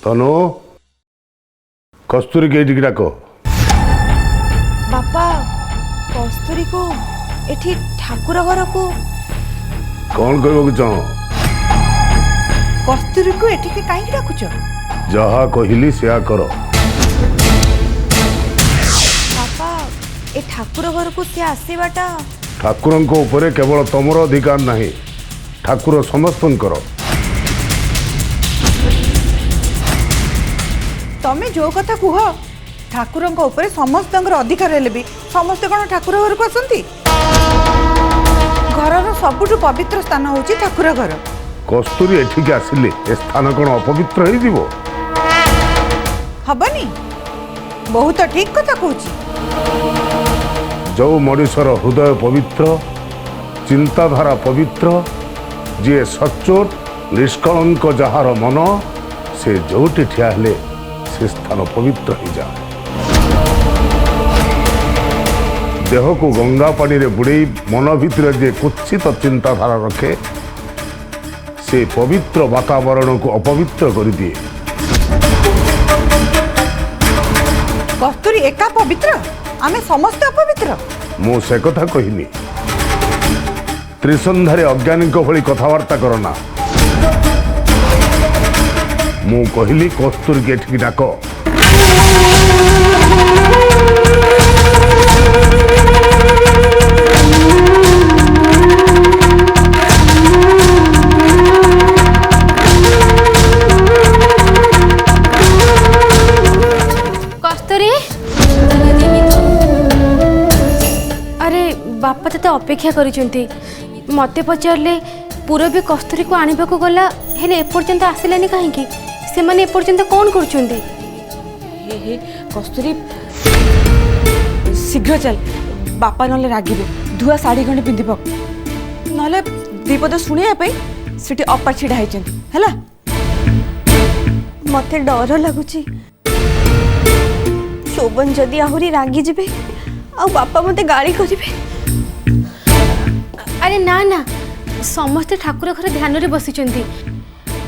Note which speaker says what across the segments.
Speaker 1: तनु कस्तूरी के डाक।
Speaker 2: बापा कस्तूरी को एठी ठाकुर घर को
Speaker 1: कौन करबो चाह?
Speaker 2: कस्तूरी को एठी के काहे डाकुछ?
Speaker 1: जहा कहली सेया कर।
Speaker 2: बापा ए ठाकुर घर को से आसीबाटा
Speaker 1: ठाकुरंक ऊपर केवल तमर अधिकार नहीं, ठाकुर समस्तंकर।
Speaker 2: तमे जो कथा कुह ठाकुरंक ऊपर समस्तंकर अधिकार हेले भी समस्त कौन ठाकुर घर को आसंती? घरर सबुठु पवित्र स्थान होची ठाकुर घर।
Speaker 1: कस्तूरी एठिक आसिले ए स्थान कौन अपवित्र हो जीवो?
Speaker 2: हबनी बहुत ठीक कथा कहूची।
Speaker 1: जो मनुष्यर हृदय पवित्र, चिंताधारा पवित्र, जी सचोट निष्कलंक जहार मन, से जोटी ठिया हेले से स्थान पवित्र हो जाए। देह को गंगा पानी रे बुड़े मन भितर जे कुत्सित चिंताधारा रखे से पवित्र वातावरण को अपवित्र कर दिए।
Speaker 2: कस्तूरी एका पवित्र आमे समस्त अपवित्र?
Speaker 1: मु से कथा कहनी। त्रिसंधारे अज्ञानी भली कथबार्ता करना। मु कहली कस्तूरी के ठीक डाक।
Speaker 3: कस्तूरी अरे बापा तो अपेक्षा करिसेंती। मते पचारले पूरबी कस्तूरी को आनिबा को गला हेले एपर्यंत आसिलानी काहेकि? से माने एपर्यंत कौन करछुंदी?
Speaker 2: हे कस्तूरी शीघ्र चल, बापा नले रागिबे। धुआ साड़ी खंडे पिंधि पक, नले दीपद सुनिया पे सिटी अप्पा छिड़ा हैचन हैला।
Speaker 3: मते डर लागुची शोभन जदि आहुरी रागी जिबे आ बापा मते गाली करिबे। अरे ना ना समस्ते ठाकुर घर ध्यान रे बसिचंती।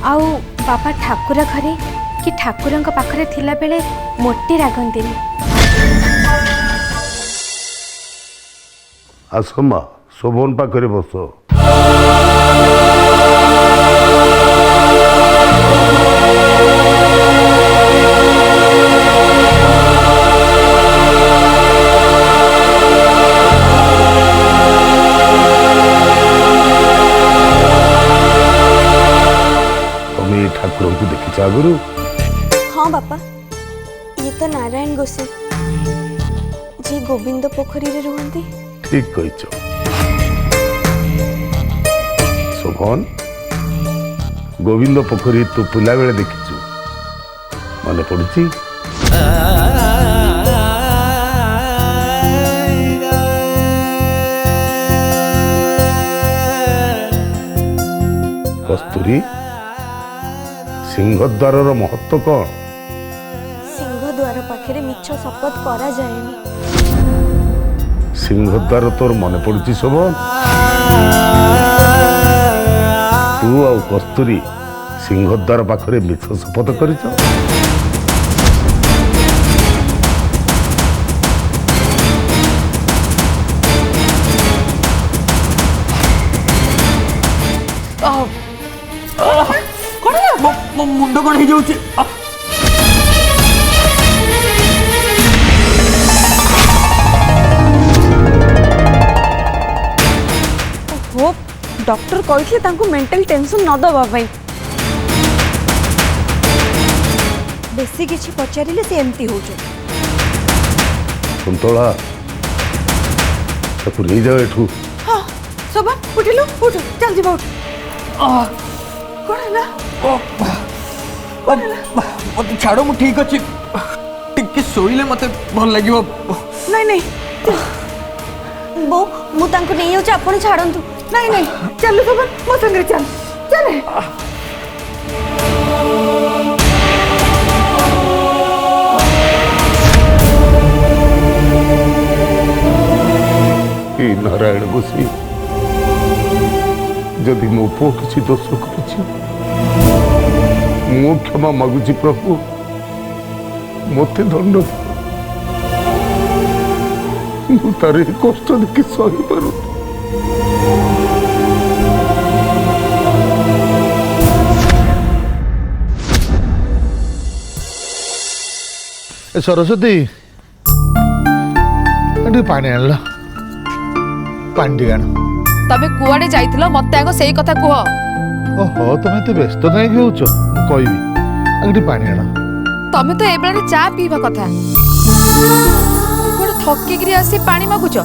Speaker 3: आउ बापा ठाकुर घरे कि ठाकुरंक पाखरे थिला बेले मोटी रागंतीनी।
Speaker 1: आसमा शोभन पाखरे बस। ठाकुर को देखी आगुरु?
Speaker 3: हाँ बापा, ये तो नारायण गोसाई जी गोविंद पोखरी रे रुहंती।
Speaker 1: ठीक कहिଛ। शोभन गोविंद पोखरी तू पिला बेले देखिଛୁ, मने पड़ुची? कस्तूरी सिंहद्वार महत्व कौन?
Speaker 3: सिंहद्वार पाखे मिछ शपथ करा जाएनी।
Speaker 1: सिंहद्वार तोर मन पड़ुची शोभन? तू आ कस्तूरी सिंहद्वार पाखरे मिछ शपथ करिଛ?
Speaker 4: मुंड कौन हो जाऊँ?
Speaker 2: हो डॉक्टर कहते तांको मेंटल टेंशन न दबा पाई। बेसी किछि पचारिले से एमती हो जो।
Speaker 1: कुंतला ताकू ले जाओ एठू।
Speaker 2: हां सोबा उठिलो, उठ चल जीवा उठ। कोन हला?
Speaker 4: मत छाड़ो, मु ठीक अच्छी। टिके शोइले मते भल लागिवो।
Speaker 2: नहीं नहीं
Speaker 3: बो मु तांको नै जाउछ, आपण छाडंतु।
Speaker 2: नहीं नहीं चल सोबा मो संगे चल चल।
Speaker 1: नारायण गोसाई जदि मो पु किसी दोष कर ମୁଁ କ୍ଷମା ମାଗୁଛି ପ୍ରଭୁ, ମୋତେ ଦଣ୍ଡ ଦିଅ। ମୁଁ ତାର ଏ କଷ୍ଟ ଦେଖି ସହିପାରୁନି।
Speaker 5: सरस्वती ଟିକେ ପାଣି ଆଣିଲ, ପାଣି ଟିକେ ଆଣ।
Speaker 6: ତମେ କୁଆଡେ ଯାଇଥିଲ ମତେ ଆଗ ସେଇ କଥା କୁହ।
Speaker 5: ଓହୋ, ତମେ ଏତେ ବ୍ୟସ୍ତ କାହିଁକି ହଉଛ? ମୁଁ କହିବି, ଆଗ ଟିକେ ପାଣି ଆଣ।
Speaker 6: ତମେ ତ ଏ ବେଳରେ ଚା ପିଇବା କଥା, କୁଆଡେ ଥକିକିରି ଆସି ପାଣି ମାଗୁଛ।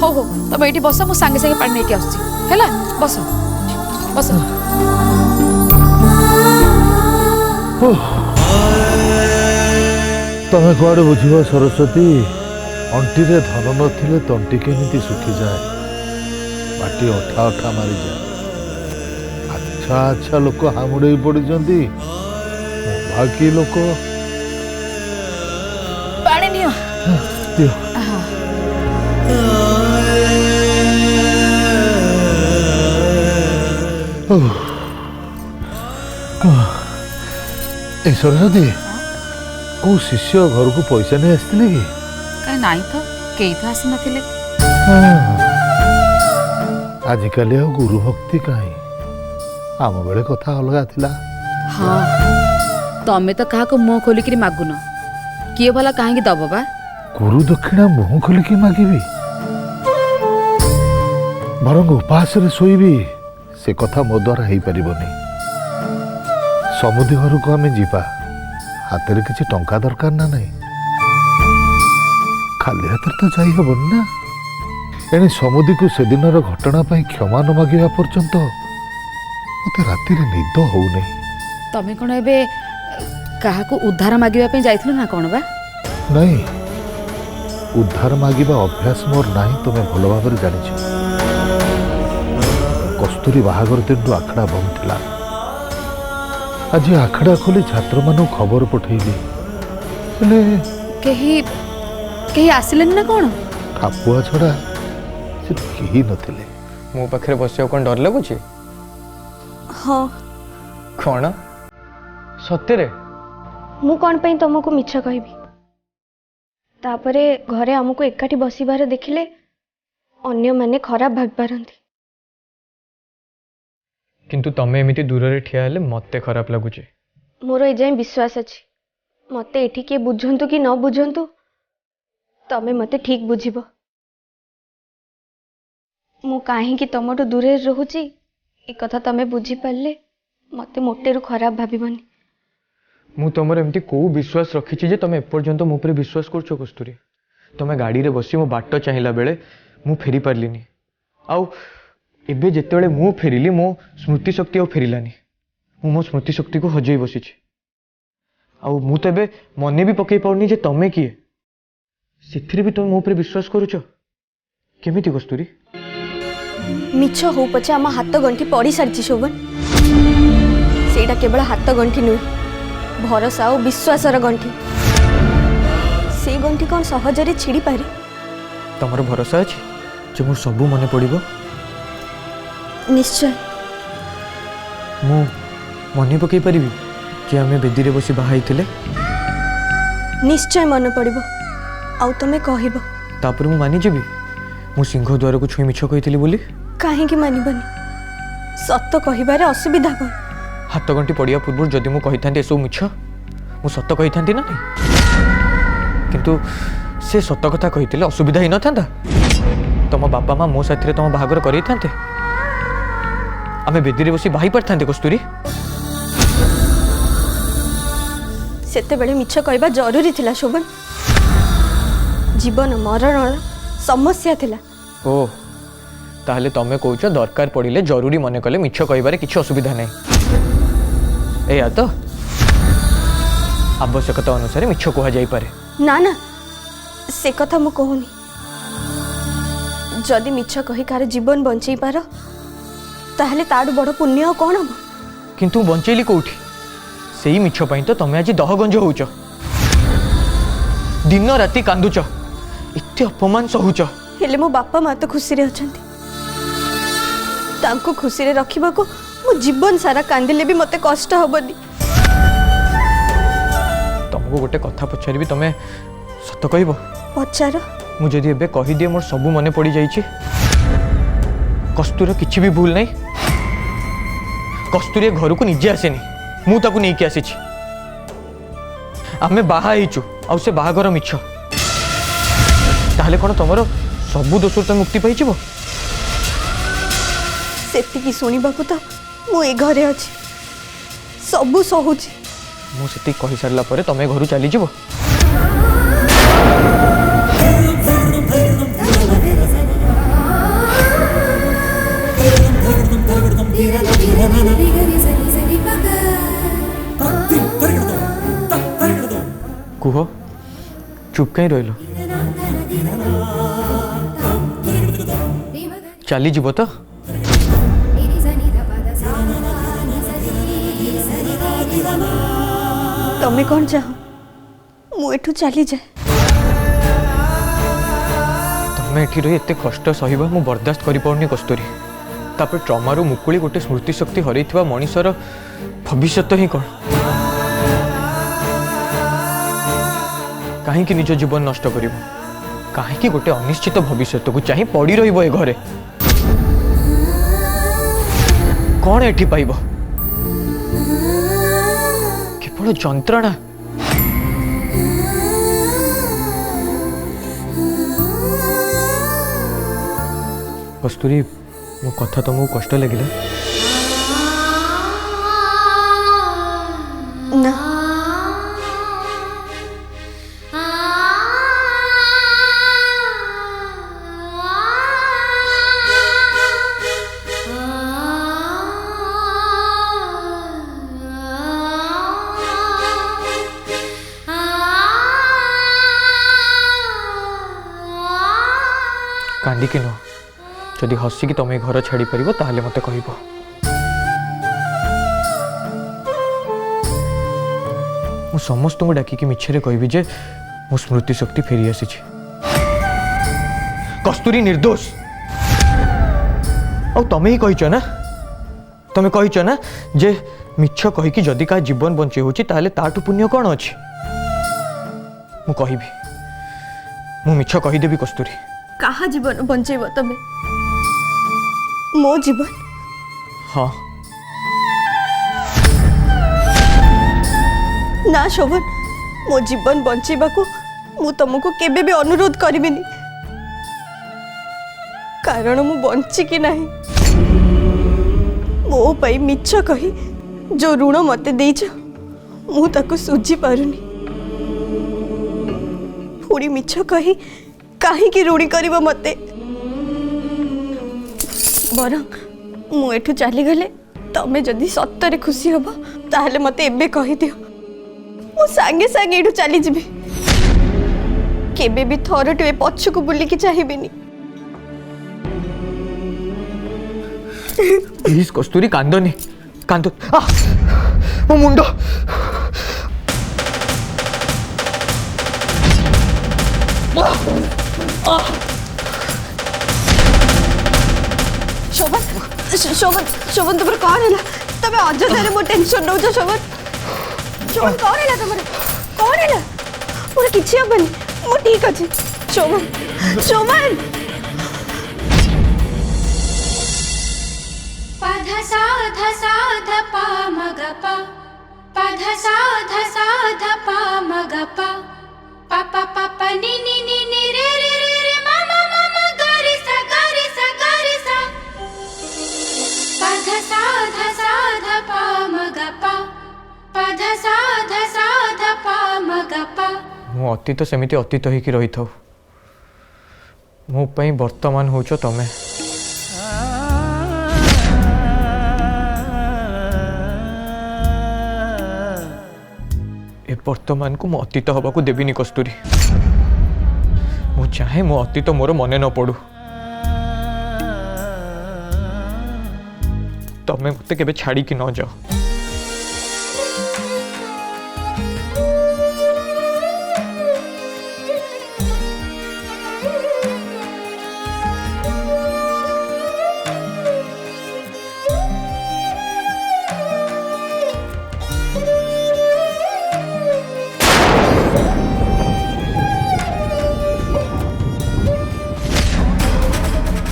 Speaker 6: ହଉ ହଉ ତମେ ଏଇଠି ବସ, ମୁଁ ସାଙ୍ଗେ ସାଙ୍ଗେ ପାଣି ନେଇକି ଆସୁଛି ହେଲା। ବସ ବସ।
Speaker 5: ତମେ କୁଆଡେ ବୁଝିବ ସରସ୍ୱତୀ, ଅଣ୍ଟିରେ ଧନ ନଥିଲେ ତଣ୍ଟି କେମିତି ଶୁଖିଯାଏ, ପାଟି ଅଠା ଅଠା ମାରିଯାଏ। ଆଚ୍ଛା ଆଚ୍ଛା ଲୋକ ହାମୁଡ଼େଇ ପଡ଼ିଛନ୍ତି, ବାକି ଲୋକ।
Speaker 6: ପାଣି ନିଅ।
Speaker 5: ଦିଅ। ଏ ସରସ୍ୱତୀ, କୋଉ ଶିଷ୍ୟ ଘରକୁ ପଇସା ନେଇ ଆସିଥିଲେ କି?
Speaker 6: କାଇଁ ନାଇଁ ତ, କେହି ତ ଆସି ନଥିଲେ।
Speaker 5: ଆଜିକାଲି ଆଉ ଗୁରୁ ଭକ୍ତି କାହିଁ, ଆମ ବେଳେ କଥା ଅଲଗା ଥିଲା।
Speaker 6: ହଁ ତମେ ତ କାହାକୁ ମୁହଁ ଖୋଲିକିରି ମାଗୁନ, କିଏ ଭଲ କାହିଁକି ଦବ ବା?
Speaker 5: ଗୁରୁ ଦକ୍ଷିଣା ମୁହଁ ଖୋଲିକି ମାଗିବି, ବରଂ ଉପାସରେ ଶୋଇବି, ସେ କଥା ମୋ ଦ୍ୱାରା ହେଇପାରିବନି। ସମୁଦି ଘରକୁ ଆମେ ଯିବା, ହାତରେ କିଛି ଟଙ୍କା ଦରକାର ନା ନାହିଁ, ଖାଲି ହାତରେ ତ ଯାଇ ହବନି ନା। ଏଣେ ସମୁଦିକୁ ସେଦିନର ଘଟଣା ପାଇଁ କ୍ଷମା ନ ମାଗିବା ପର୍ଯ୍ୟନ୍ତ ମତେ ରାତିରେ ନିଦ ହଉନି।
Speaker 6: ତମେ କଣ ଏବେ କାହାକୁ ଉଦ୍ଧାର ମାଗିବା ପାଇଁ ଯାଇଥିଲ ନା କଣ ବା?
Speaker 5: ନାଇଁ, ଉଦ୍ଧାର ମାଗିବା ଅଭ୍ୟାସ ମୋର ନାହିଁ, ତୁମେ ଭଲ ଭାବରେ ଜାଣିଛ। କସ୍ତୁରୀ ବାହାଘର ଦିନଠୁ ଆଖଡ଼ା ବନ୍ଦ ଥିଲା। ଆଜି ଆଖଡ଼ା ଖୋଲି ଛାତ୍ରମାନଙ୍କୁ ଖବର ପଠେଇଲି, ହେଲେ
Speaker 6: କେହି କେହି ଆସିଲେନି ନା କଣ?
Speaker 5: ଠାପୁଆ ଛଡ଼ା ସେଠି କେହି ନଥିଲେ।
Speaker 4: ମୋ ପାଖରେ ବସିବାକୁ କ'ଣ ଡର ଲାଗୁଛି?
Speaker 2: ହଁ
Speaker 4: କ'ଣ ସତରେ?
Speaker 3: ମୁଁ କ'ଣ ପାଇଁ ତମକୁ ମିଛ କହିବି? ତାପରେ ଘରେ ଆମକୁ ଏକାଠି ବସିବାର ଦେଖିଲେ ଅନ୍ୟମାନେ ଖରାପ ଭାବିପାରନ୍ତି।
Speaker 4: କିନ୍ତୁ ତମେ ଏମିତି ଦୂରରେ ଠିଆ ହେଲେ ମତେ ଖରାପ ଲାଗୁଛି।
Speaker 3: ମୋର ଏଯାଏଁ ବିଶ୍ୱାସ ଅଛି, ମତେ ଏଠି କିଏ ବୁଝନ୍ତୁ କି ନ ବୁଝନ୍ତୁ, ତମେ ମତେ ଠିକ୍ ବୁଝିବ। ମୁଁ କାହିଁକି ତମଠୁ ଦୂରରେ ରହୁଛି ଏ କଥା ତମେ ବୁଝିପାରିଲେ ମତେ ମୋଟେରୁ ଖରାପ ଭାବିବନି।
Speaker 4: ମୁଁ ତମର ଏମିତି କୋଉ ବିଶ୍ୱାସ ରଖିଛି ଯେ ତମେ ଏପର୍ଯ୍ୟନ୍ତ ମୋ ଉପରେ ବିଶ୍ୱାସ କରୁଛ କସ୍ତୁରୀ? ତମେ ଗାଡ଼ିରେ ବସି ମୋ ବାଟ ଚାହିଁଲା ବେଳେ ମୁଁ ଫେରି ପାରିଲିନି, ଆଉ ଏବେ ଯେତେବେଳେ ମୁଁ ଫେରିଲି ମୋ ସ୍ମୃତି ଶକ୍ତି ଆଉ ଫେରିଲାନି। ମୁଁ ମୋ ସ୍ମୃତି ଶକ୍ତିକୁ ହଜେଇ ବସିଛି, ଆଉ ମୁଁ ତ ଏବେ ମନେ ବି ପକେଇ ପାରୁନି ଯେ ତମେ କିଏ। ସେଥିରେ ବି ତମେ ମୋ ଉପରେ ବିଶ୍ୱାସ କରୁଛ? କେମିତି କସ୍ତୁରୀ?
Speaker 3: ମିଛ ହଉ ପଛେ ଆମ ହାତ ଗଣ୍ଠି ପଡ଼ି ସାରିଛି ଶୋଭନ। ସେଇଟା କେବଳ ହାତ ଗଣ୍ଠି ନୁହେଁ, ଭରସା ଆଉ ବିଶ୍ୱାସର ଗଣ୍ଠି। ସେଇ ଗଣ୍ଠି କ'ଣ ସହଜରେ ଛିଡ଼ି ପାରେ?
Speaker 4: ତମର ଭରସା ଅଛି ଯେ ମୋର ସବୁ ମନେ ପଡ଼ିବ?
Speaker 3: ନିଶ୍ଚୟ।
Speaker 4: ମୁଁ ମନେ ପକେଇ ପାରିବି ଯେ ଆମେ ବେଦୀରେ ବସି ବାହା ହେଇଥିଲେ?
Speaker 3: ନିଶ୍ଚୟ ମନେ ପଡ଼ିବ, ଆଉ ତମେ କହିବ।
Speaker 4: ତାପରେ ମୁଁ ମାନିଯିବି ମୁଁ ସିଂହ ଦ୍ୱାରକୁ ଛୁଇଁ ମିଛ କହିଥିଲି ବୋଲି?
Speaker 3: କାହିଁକି ମାନିବନି? ସତ କହିବାରେ ଅସୁବିଧା କ'ଣ?
Speaker 4: ହାତ ଗଣ୍ଠି ପଡ଼ିବା ପୂର୍ବରୁ ଯଦି ମୁଁ କହିଥାନ୍ତି ଏସବୁ ମିଛ, ମୁଁ ସତ କହିଥାନ୍ତି ନା ନାହିଁ? କିନ୍ତୁ ସେ ସତ କଥା କହିଥିଲେ ଅସୁବିଧା ହେଇନଥାନ୍ତା? ତମ ବାପା ମା ମୋ ସାଥିରେ ତମ ବାହାଘର କରେଇଥାନ୍ତେ, ଆମେ ବେଦୀରେ ବସି ବାହାଇ ପାରିଥାନ୍ତେ କସ୍ତୁରୀ?
Speaker 3: ସେତେବେଳେ ମିଛ କହିବା ଜରୁରୀ ଥିଲା ଶୋଭନ। ଜୀବନ ମରଣର ସମସ୍ୟା ଥିଲା।
Speaker 4: ଓ ତାହେଲେ ତମେ କହୁଛ ଦରକାର ପଡ଼ିଲେ ଜରୁରୀ ମନେ କଲେ ମିଛ କହିବାରେ କିଛି ଅସୁବିଧା ନାହିଁ, ଏଇଆ ତ? ଆବଶ୍ୟକତା ଅନୁସାରେ ମିଛ କୁହାଯାଇପାରେ?
Speaker 3: ନା ନା, ସେ କଥା ମୁଁ କହୁନି। ଯଦି ମିଛ କହି କାହାର ଜୀବନ ବଞ୍ଚେଇ ପାର, ତାହେଲେ ତାଠୁ ବଡ଼ ପୁଣ୍ୟ ଆଉ କ'ଣ ହବ?
Speaker 4: କିନ୍ତୁ ବଞ୍ଚେଇଲି କୋଉଠି? ସେଇ ମିଛ ପାଇଁ ତ ତମେ ଆଜି ଦହଗଞ୍ଜ ହଉଛ, ଦିନ ରାତି କାନ୍ଦୁଛ, ଏତେ ଅପମାନ ସହୁଛ।
Speaker 3: ହେଲେ ମୋ ବାପା ମା ତ ଖୁସିରେ ଅଛନ୍ତି, ତାଙ୍କୁ ଖୁସିରେ ରଖିବାକୁ ମୁଁ ଜୀବନ ସାରା କାନ୍ଦିଲେ ବି ମତେ କଷ୍ଟ ହବନି।
Speaker 4: तुमको गोटे कथा पचारि तुम्हें सत कह
Speaker 3: पचार
Speaker 4: मुझे एबे कहीदिए मोर सब मन पड़ जाइए कस्तूरी किसी भी भूल नहीं कस्तूरी घर को निजे आसेनी मुझे नहीं कि आसी आमे बाहाचु आ से बाहागर मिछ ताहले कौन तुम सबू दोष तुम मुक्ति पाई
Speaker 3: सेतिकी सुनिबाकू तो मु ए घरे अछि सबू सहुची
Speaker 4: मुझे कही सारा पर तुम घर चली जीव कुह चुप कहीं रहिल चली जीव तो
Speaker 3: तमें कौन चाह मु एठू चली जाए
Speaker 4: तुम्हें एठी रही एते कष्ट सहिबा मु बर्दाश्त करि पड़नी कस्तूरी तापर ट्रमारू मुकुली गोटे स्मृति शक्ति हरैथिबा मनीषर भविष्य ही कौन कहीं निज जीवन नष्ट कर कहीं गोटे अनिश्चित भविष्य को चाह पड़ी रही घरे कौन एठी पाइब केवल जंत्रणा कस्तूरी मो कथा तुमको कष्ट लगिला
Speaker 3: ना
Speaker 4: कांदी कि न जदि हसिकी तुम घर छाड़ी पार ताहले मते कहब मु समस्त को डाकिकी मिछरे कहबी जे मो स्मृति शक्ति फेरी आसी कस्तूरी निर्दोष आ तमें ही कहीच ना तमें कहीच ना जे मिछ कहीकि जदि का जीवन बंचे होची ताहले ताठू पुण्य कौन अच्छी मु कहबी मु मिछ कहीदेवी कस्तूरी
Speaker 3: कहा जीवन बंचेब तमें मो जीवन
Speaker 4: हाँ
Speaker 3: ना शोभन मो जीवन बंचेबाकू मु तुमको केबे भी अनुरोध करिबिनी कारण मु बंची कि नहीं मो पई मिछ कही जो ऋण मते देइछ मु ताको सुझी पारुनी पुरी मिछ कही काहे की ऋणी करिब मते बरं मु एठू चली गले तमे जदि सत्तरे खुशी हबो ताहले मते एबे कहि दियो मु सांगे सांगे एठू चली जिबी केबे भी थरटे पछु को बुली की चाहिबिनी
Speaker 4: प्लीज कस्तूरी कांदनी कांद मो मुंड
Speaker 3: शोभन शोभन शोभन तुम कौन है तमे अजदारे मो टेंशन नौ शोभन शोभन कौन है कौन है मोर किछि हबनी मो ठीक अछि शोभन शोभन
Speaker 7: पध सा ध पा मग पा पध सा ध पा मग पा पा पा पा पा नी नी नी नी रे रे रे रे मा मा मा मा गा रे सा गा रे सा गा रे सा पध सा ध पा मग पा पध सा ध पा मग पा
Speaker 4: मो अतीत सेमिति अतीत होइकी रही थाउ मो पई वर्तमान होचो तमे ए वर्तमान को मो अतीत हवा को देविनी कस्तूरी मु चाहे मो अतीत मोर मने न पड़ू तमे मते केबे छाड़ी कि न जाओ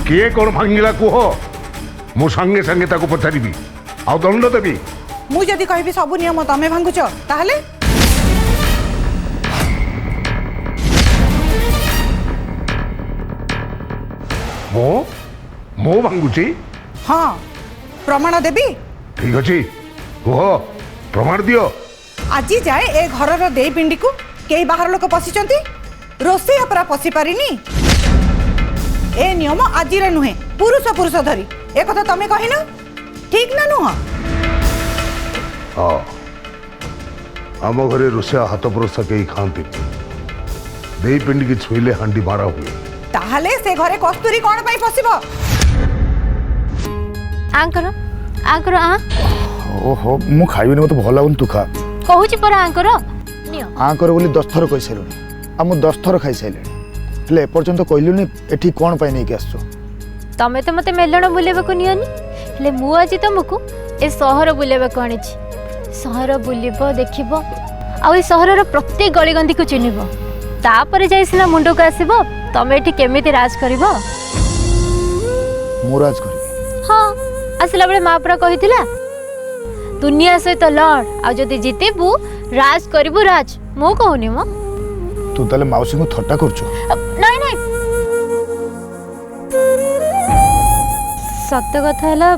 Speaker 1: କିଏ କ'ଣ ଭାଙ୍ଗିଲା କୁହ, ମୁଁ ସାଙ୍ଗେ ସାଙ୍ଗେ ତାକୁ ପଚାରିବି ଆଉ ଦଣ୍ଡ ଦେବି।
Speaker 8: ମୁଁ ଯଦି କହିବି ସବୁ ନିୟମ ତମେ ଭାଙ୍ଗୁଛ ତାହେଲେ?
Speaker 1: ମୁଁ ଭାଙ୍ଗୁଛି?
Speaker 8: ହଁ, ପ୍ରମାଣ ଦେବି।
Speaker 1: ଠିକ ଅଛି, କୁହ ପ୍ରମାଣ ଦିଅ।
Speaker 8: ଆଜି ଯାଏ ଏ ଘରର ଦେଇ ପିଣ୍ଡିକୁ କେହି ବାହାର ଲୋକ ପଶିଛନ୍ତି? ରୋଷେଇଆ ପରା ପଶି ପାରିନି। ଏ ନିୟମ ଆଜିର ନୁହେଁ, ପୁରୁଷ ପୁରୁଷ ଧରି। ଏ କଥା ତମେ କହିନ, ଠିକ ନା ନୁହଁ?
Speaker 1: ହଁ, ଆମ ଘରେ ରୋଷେଇଆ ହାତ ପରୋଷା କେହି ଖାଆନ୍ତିନି। ଦେଇ ପିଣ୍ଡିକି ଛୁଇଁଲେ ହାଣ୍ଡି ମାରା ହୁଏ।
Speaker 8: ତାହେଲେ ସେ ଘରେ କସ୍ତୁରୀ କ'ଣ ପାଇଁ ପଶିବ?
Speaker 3: ଆଙ୍କର ଆଙ୍କର
Speaker 9: ଓହୋ, ମୁଁ ଖାଇବିନି, ମତେ ଭଲ ଲାଗୁନି, ତୁ ଖା।
Speaker 3: କହୁଛି ପରା ଆଙ୍କର ନିଅ।
Speaker 9: ଆଙ୍କର ବୋଲି 10 ଥର କହିସାରିଲୁଣି, ଆଉ ମୁଁ 10 ଥର ଖାଇସାରିଲିଣି, ହେଲେ ଏପର୍ଯ୍ୟନ୍ତ କହିଲୁନି ଏଠି କ'ଣ ପାଇଁ ନେଇକି ଆସିଛ?
Speaker 3: ତମେ ତ ମତେ ମେଲଣ ବୁଲେଇବାକୁ ନିଅନି, ହେଲେ ମୁଁ ଆଜି ତମକୁ ଏ ସହର ବୁଲେଇବାକୁ ଆଣିଛି। ସହର ବୁଲିବ, ଦେଖିବ, ଆଉ ଏ ସହରର ପ୍ରତ୍ୟେକ ଗଳିଗନ୍ଧିକୁ ଚିହ୍ନିବ। ତାପରେ ଯାଇ ସିନା ମୁଣ୍ଡକୁ ଆସିବ ତମେ ଏଠି କେମିତି ରାଜ କରିବ।
Speaker 9: ମୁଁ ରାଜ କରିବି?
Speaker 3: ହଁ, ଆସିଲା ବେଳେ ମା ପରା କହିଥିଲା ଦୁନିଆ ସହିତ ଲଡ଼, ଆଉ ଯଦି ଜିତିବୁ ରାଜ କରିବୁ ରାଜ। ମୁଁ କହୁନି ମ।
Speaker 9: ତୁ ତାହେଲେ ମାଉସୀଙ୍କୁ ଥଟ୍ଟା କରୁଛୁ?
Speaker 3: ନାଇଁ ନାଇଁ, ସତ କଥା ହେଲା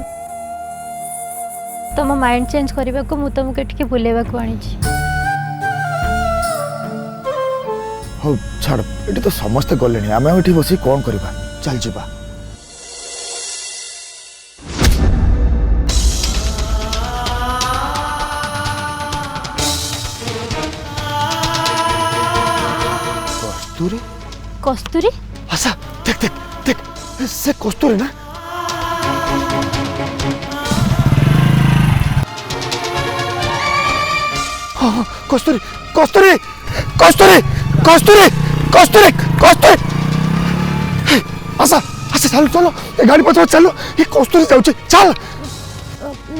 Speaker 3: ତମ ମାଇଣ୍ଡ ଚେଞ୍ଜ କରିବାକୁ ମୁଁ ତମକୁ ଏଠିକି ବୁଲେଇବାକୁ ଆଣିଛି।
Speaker 9: ହଉ ଛାଡ଼, ଏଠି ତ ସମସ୍ତେ ଗଲେଣି, ଆମେ ଆଉ ଏଠି ବସି କ'ଣ କରିବା? ଚାଲ ଯିବା। କସ୍ତୁରୀ?
Speaker 3: କସ୍ତୁରୀ?
Speaker 9: ଆଶା, দেখ দেখ দেখ, সে কস্তুরী না? কস্তুরী কস্তুরী কস্তুরী কস্তুরী কস্তুরী কস্তুরী! আশা আশা, চালো চলো, এই গাড়ি পছরে চালো, এই কস্তুরী যাচ্ছে, চাল।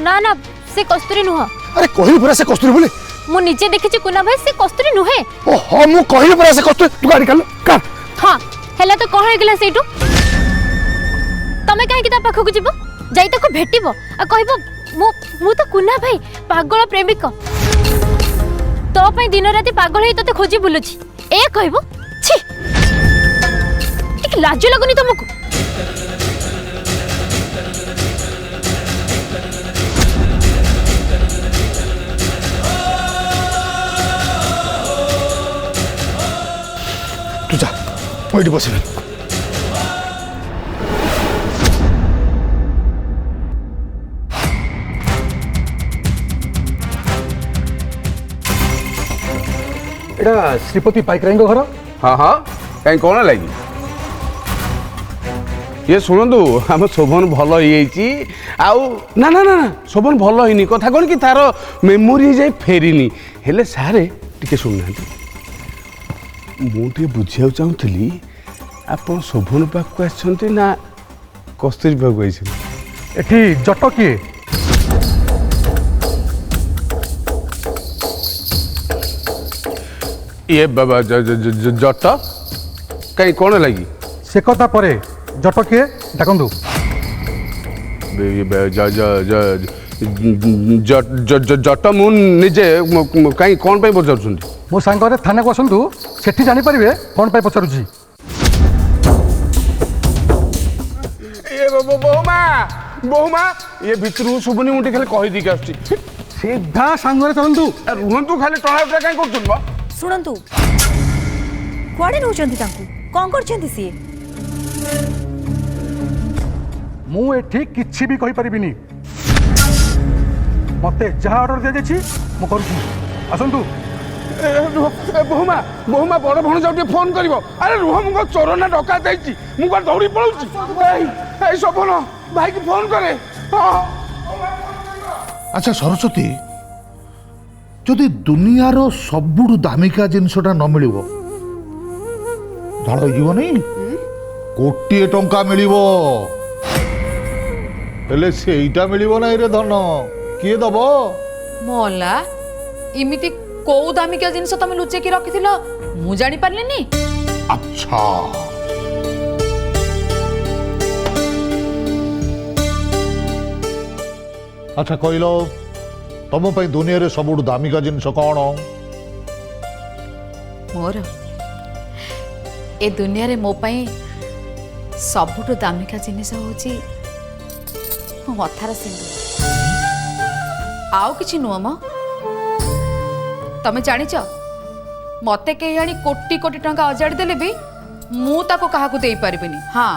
Speaker 3: না না, সে কস্তুরী নুহ।
Speaker 9: আরে কহিলি পরা সে কস্তুরী বলে।
Speaker 3: ମୁଁ ନିଜେ ଦେଖିଛି କୁନା ଭାଇ, ସେ କସ୍ତୁରୀ ନୁହେଁ।
Speaker 9: ଓ ହଁ, ମୁଁ କହିଲି ପରା ସେ କସ୍ତୁରୀ। ତୁ ଗାଡ଼ି କାଢ କାଢ।
Speaker 3: ହଁ, ହେଲା ତ କ'ଣ ହେଇଗଲା ସେଇଠୁ? ତମେ କାହିଁକି ତା ପାଖକୁ ଯିବ? ଯାଇ ତାକୁ ଭେଟିବ ଆଉ କହିବ ମୁଁ ତ କୁନା ଭାଇ, ପାଗଳ ପ୍ରେମିକ, ତୋ ପାଇଁ ଦିନ ରାତି ପାଗଳ ହେଇ ତତେ ଖୋଜି ବୁଲୁଛି, ଏ କହିବ? ଛି, ଟିକେ ଲାଜ ଲାଗୁନି ତମକୁ?
Speaker 9: তু যা, ମୁଁ ଏଠି ବସିବି।
Speaker 10: এটা শ্রীপতি পাইকରାଇଙ୍କ ଘର?
Speaker 11: हाँ हाँ, कहीं कौन लगी ये शुणु, आम शोभन भल हो ना ना ना, शोभन भल होनी कथा कौन कि तार मेमोरी जाए फेरीनी। हेले सारे टिके शुणुना, मुझे बुझा चाहूली आप शोभन पाक आसछन्ति ना कस्तूरी पाक आइछन्ति?
Speaker 10: এটি জট কিଏ?
Speaker 11: ये बाबा जट कहीं कौन लगी
Speaker 10: সে কথা পরে, জট কিଏ ডাকন্তু।
Speaker 11: जट मु निजे कहीं कौन पे पचार
Speaker 10: ମୋ ସାଙ୍ଗରେ ଥାନାକୁ ଆସନ୍ତୁ, ସେଠି ଜାଣିପାରିବେ କ'ଣ ପାଇଁ ପଚାରୁଛି।
Speaker 11: बहुमा बहुमा ये भितर शुभुनी मुझे खाली कहीदी आसुची
Speaker 10: ସିଧା ସାଙ୍ଗରେ ଚାଲନ୍ତୁ।
Speaker 11: रुहतु खाली टणा कहीं कर
Speaker 8: ଶୁଣନ୍ତୁ, କୁଆଡ଼େ ନେଉଛନ୍ତି ତାଙ୍କୁ? କ'ଣ କରୁଛନ୍ତି ସିଏ?
Speaker 10: ମୁଁ ଏଠି କିଛି ବି କହିପାରିବିନି। ମତେ ଯାହା ଅର୍ଡର ଦିଆଯାଇଛି ମୁଁ କରୁଛି। ଆସନ୍ତୁ।
Speaker 11: बहुमा बहुमा बड़ भण जाऊ फोन कर। अरे रुह मुझे चोर ना डका मुझे दौड़ी पलाऊँ शोभन भाई की फोन करे।
Speaker 5: আচ্ছা সরস্বতী, যদি দুনিয়ার সবুঠু দামিকা জিনিসটা ন মিলিব ঝাড় হয়ে কোটিয়ে টঙ্কা মিলিব, ହେଲେ ସେଇଟା ମିଳିବ ନାହିଁ ରେ ଧନ। କିଏ ଦବ?
Speaker 6: ମଲା, ଏମିତି କୋଉ ଦାମିକିଆ ଜିନିଷ ତମେ ଲୁଚେଇକି ରଖିଥିଲ ମୁଁ ଜାଣି ପାରିଲିନି।
Speaker 5: ଆଚ୍ଛା, अच्छा कहल तुम दुनिया रे सबुठ दामिका जिनस कौन?
Speaker 6: मोर ए दुनिया रे मो पई सबुठु दामिका जिनिस होची मो मथार सिंदूर। आउ किछि नुह म तमे जानिच मते के आनी कोटी कोटी टंका अजाड़ी देले भी मु ताको काहाकू देई परिबिनी। हाँ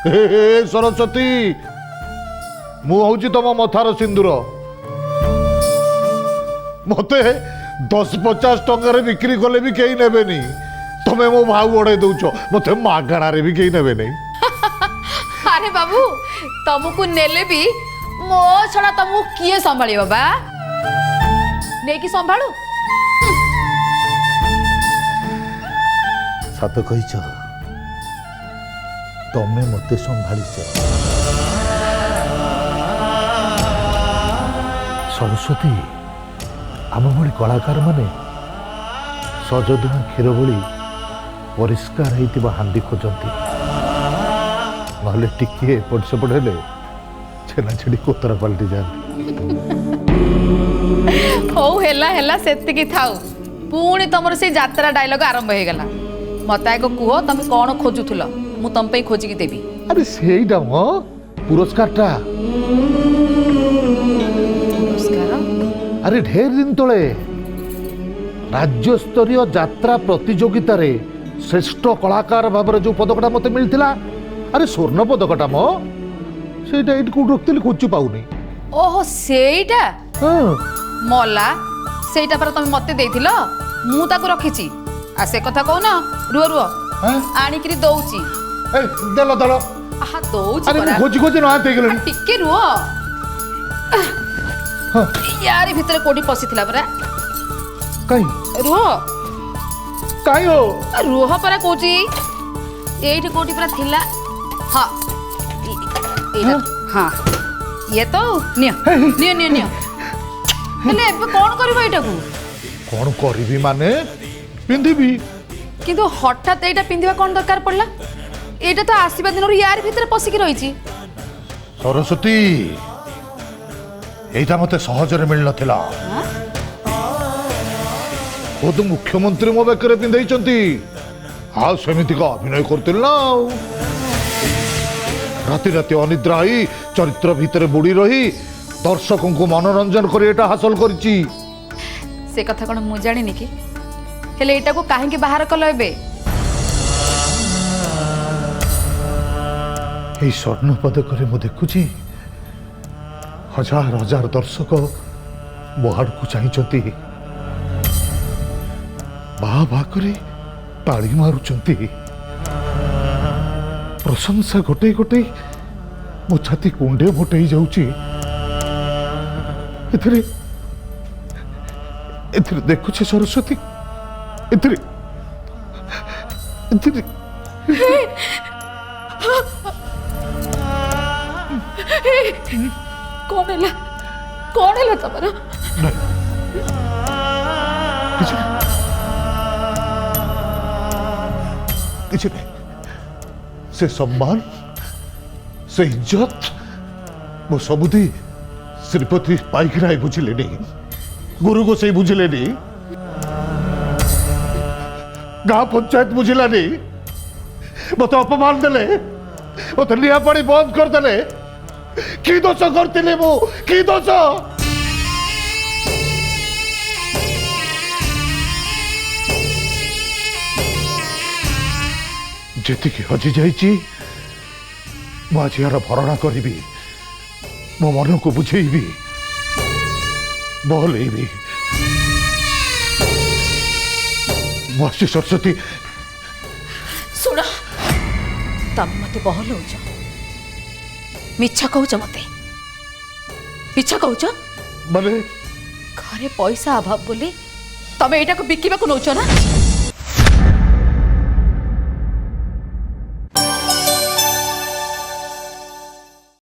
Speaker 5: हे सरस्वती मु हूँ तुम मथार सिंदूर मते 10-50 टंकार बिक्री कले भी कहीं नेबेनी तुम्हें मो भाव बढ़े दौच मते मागणार भी कहीं नेबे नहीं।
Speaker 6: अरे बाबू तुमको नेले भी मो छड़ा तुमको किए संभाली बाबा नहीं कि संभालू
Speaker 5: सत कहीच तमें मते संभालीच सरस्वती आम भली कलाकार माने सजदुआ क्षीर भली परिष्कार होइतिबा हांडी खोजती नहले टिके एपट सेपट हेले छेना छेड़ी कोतरा पलटि जाती।
Speaker 6: हो हेला हेला सेतिकी थाउ पुणी तुमर से यात्रा डायलॉग आरंभ हो गला मत आग कुह तुम कौन खोजुल मु तुम पे खोजिकी देवी।
Speaker 5: अरे सेईटा म पुरस्कारटा
Speaker 6: पुरस्कार
Speaker 5: अरे ढेर दिन तले राज्य स्तरीय यात्रा प्रतियोगिता रे श्रेष्ठ कलाकार भाव जो पदकटा मते मिलथिला अरे स्वर्ण पदकटा म सेटा एट को रखतली खोजि पाउनी।
Speaker 6: ओहो सेईटा
Speaker 5: हां
Speaker 6: मला सेईटा पर तुम मते देथिलो मु ताको रखिची आ से कथा कहू ना रुह रुह आनिकरी दउची
Speaker 5: ए देलो देलो
Speaker 6: आहा दउची
Speaker 5: अरे
Speaker 6: परा
Speaker 5: खोजि खोजि ना ते गेलनी
Speaker 6: टिके रुह यार भीतर कोडी पसिथिला परा
Speaker 5: काई
Speaker 6: रुह
Speaker 5: काई हो
Speaker 6: रुह परा कोची एठी कोडी परा थिला हां एटा हां ये तो नियो नियो नियो नियो हेले अब कोन करबो एटा को
Speaker 5: कौन करी माने पिंधिबी
Speaker 6: किंतु हठात एटा पिंधिबा कोन दरकार पड़ला एटा तो आसीबा दिन यार भीतर पसिकी रहिची।
Speaker 5: सरस्वती एटा मते सहजरे मिल नथिला खुद मुख्यमंत्री मो बेकरे पिंधैचंती आ सेमिति का अभिनय करतिल ना राति राति अनिद्रा ही चरित्र भीतर बुड़ी रही दर्शकों को मनोरंजन कर एटा हासिल करची।
Speaker 6: से कथा कोन मु जानिनी कि हेले एटा को काहे के बाहर कलो एबे
Speaker 5: ए स्वर्ण पदक रे मु देखुची हजार हजार दर्शक मोहाड़ को चाहिए बाहा बाहा करे ताली मारुचंती प्रशंसा गोटे गोटे मो छाती कुंडे मोटे जाऊची एथरे एथरे देखुची सरस्वती एथरे एथरे
Speaker 6: कौन है तमरा
Speaker 5: किसी नहीं से सम्मान से इज्जत वो सबुदी श्रीपति पाइकराय बुझिले नहीं गुरु को से बुझिले नहीं गांव पंचायत बुझिला नहीं मत अपमान देले मत लिया पड़ी बंद कर देले की दोष करते मु की दोष जेतिकी हजि जाइची आज यार भरणा करी मो मन को बुझेबी बहलेबी मसी सरस्वती
Speaker 6: सुन तम मते बहलौच मिछा कहूच मते मिछा कहूच
Speaker 5: माने
Speaker 6: घरे पैसा अभाव बोली तमे एटा को बिकिबा को नौच ना